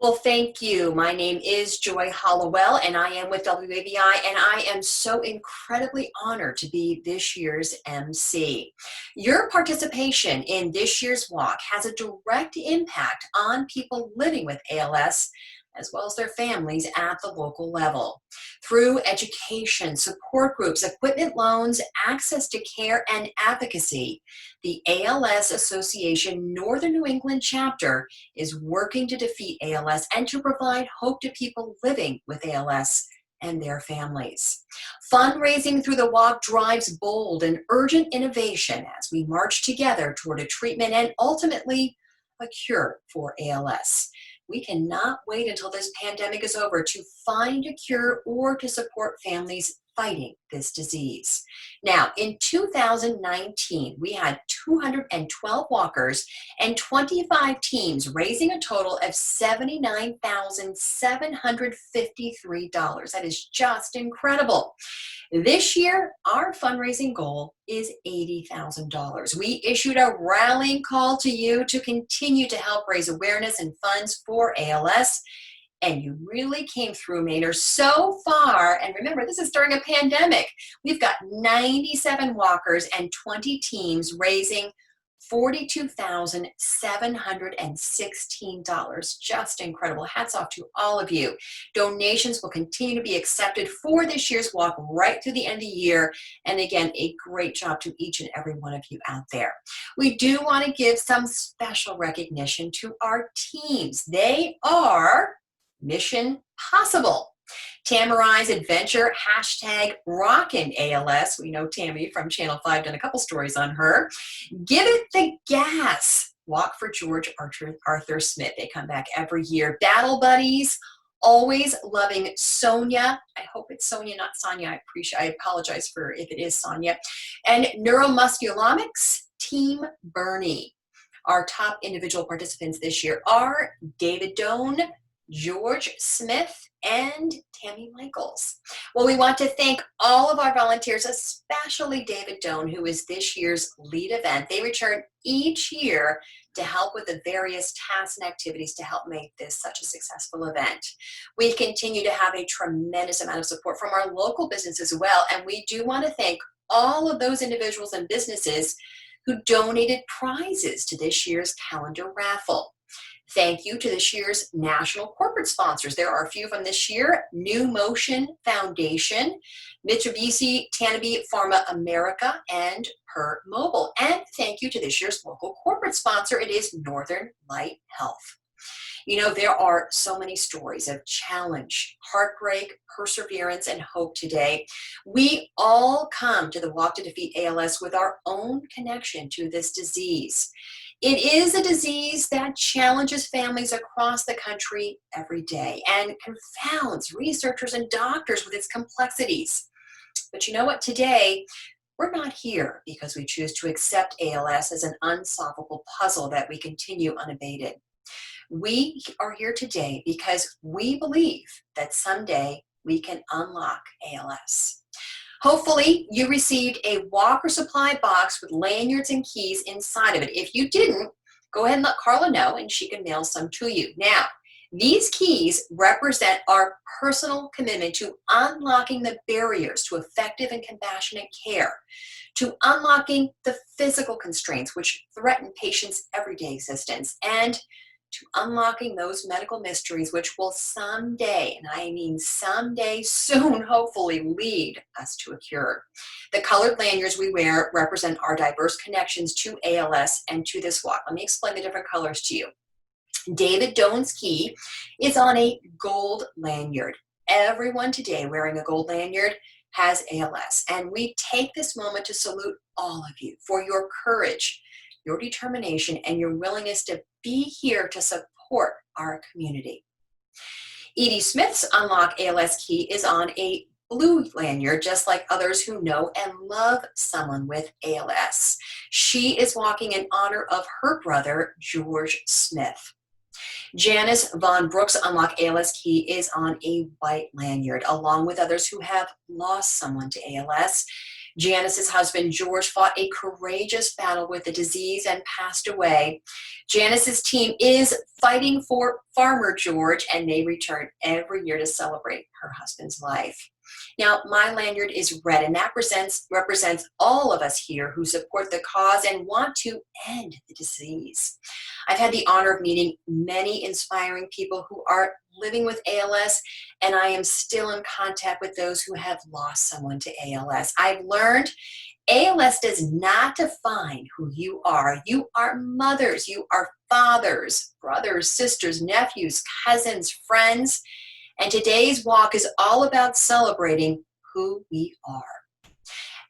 Well, thank you. My name is Joy Hollowell, and I am with WABI, and I am so incredibly honored to be this year's MC. Your participation in this year's walk has a direct impact on people living with ALS, as well as their families at the local level. Through education, support groups, equipment loans, access to care, and advocacy, the ALS Association Northern New England chapter is working to defeat ALS and to provide hope to people living with ALS and their families. Fundraising through the walk drives bold and urgent innovation as we march together toward a treatment and ultimately a cure for ALS. We cannot wait until this pandemic is over to find a cure or to support families fighting this disease. Now, in 2019, we had 212 walkers and 25 teams raising a total of $79,753. That is just incredible. This year, our fundraising goal is $80,000. We issued a rallying call to you to continue to help raise awareness and funds for ALS. And you really came through, Maynard, so far. And remember, this is during a pandemic. We've got 97 walkers and 20 teams raising $42,716. Just incredible. Hats off to all of you. Donations will continue to be accepted for this year's walk right through the end of the year. And again, a great job to each and every one of you out there. We do want to give some special recognition to our teams. They are Mission Possible, Tamarai's Adventure, hashtag Rockin' ALS. We know Tammy from Channel 5 done a couple stories on her. Give It the Gas, Walk for George Arthur Smith. They come back every year. Battle Buddies, Always Loving Sonia. I hope it's Sonia, not Sonia. I apologize for if it is Sonia. And Neuromusculomics, Team Bernie. Our top individual participants this year are David Doan, George Smith, and Tammy Michaels. Well, we want to thank all of our volunteers, especially David Doan, who is this year's lead event. They return each year to help with the various tasks and activities to help make this such a successful event. We continue to have a tremendous amount of support from our local business as well, and we do want to thank all of those individuals and businesses who donated prizes to this year's calendar raffle. Thank you to this year's national corporate sponsors. There are a few of them this year: New Motion Foundation, Mitsubishi Tanabe Pharma America, and Per Mobile. And thank you to this year's local corporate sponsor. It is Northern Light Health. You know, there are so many stories of challenge, heartbreak, perseverance, and hope today. We all come to the Walk to Defeat ALS with our own connection to this disease. It is a disease that challenges families across the country every day and confounds researchers and doctors with its complexities. But you know what? Today, we're not here because we choose to accept ALS as an unsolvable puzzle that we continue unabated. We are here today because we believe that someday we can unlock ALS. Hopefully, you received a walker supply box with lanyards and keys inside of it. If you didn't, go ahead and let Carla know and she can mail some to you. Now, these keys represent our personal commitment to unlocking the barriers to effective and compassionate care, to unlocking the physical constraints which threaten patients' everyday existence, and to unlocking those medical mysteries which will someday, and I mean someday soon, hopefully lead us to a cure. The colored lanyards we wear represent our diverse connections to ALS and to this walk. Let me explain the different colors to you. David Doan's key is on a gold lanyard. Everyone today wearing a gold lanyard has ALS, and we take this moment to salute all of you for your courage, your determination, and your willingness to be here to support our community. Edie Smith's Unlock ALS key is on a blue lanyard, just like others who know and love someone with ALS. She is walking in honor of her brother, George Smith. Janice Von Brooks' Unlock ALS key is on a white lanyard, along with others who have lost someone to ALS. Janice's husband, George, fought a courageous battle with the disease and passed away. Janice's team is fighting for Farmer George, and they return every year to celebrate her husband's life. Now, my lanyard is red, and that represents all of us here who support the cause and want to end the disease. I've had the honor of meeting many inspiring people who are living with ALS, and I am still in contact with those who have lost someone to ALS. I've learned ALS does not define who you are. You are mothers, you are fathers, brothers, sisters, nephews, cousins, friends, and today's walk is all about celebrating who we are.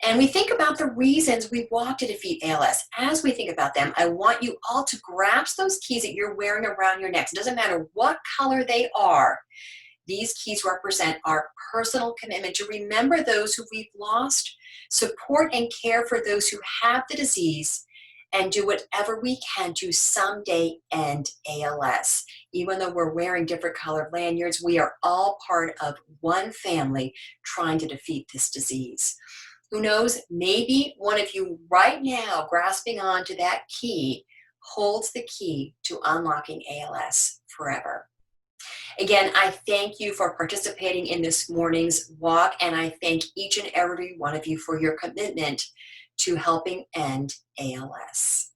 And we think about the reasons we walk to defeat ALS. As we think about them, I want you all to grasp those keys that you're wearing around your necks. It doesn't matter what color they are. These keys represent our personal commitment to remember those who we've lost, support and care for those who have the disease, and do whatever we can to someday end ALS. Even though we're wearing different colored lanyards, we are all part of one family trying to defeat this disease. Who knows, maybe one of you right now grasping onto that key holds the key to unlocking ALS forever. Again, I thank you for participating in this morning's walk, and I thank each and every one of you for your commitment to helping end ALS.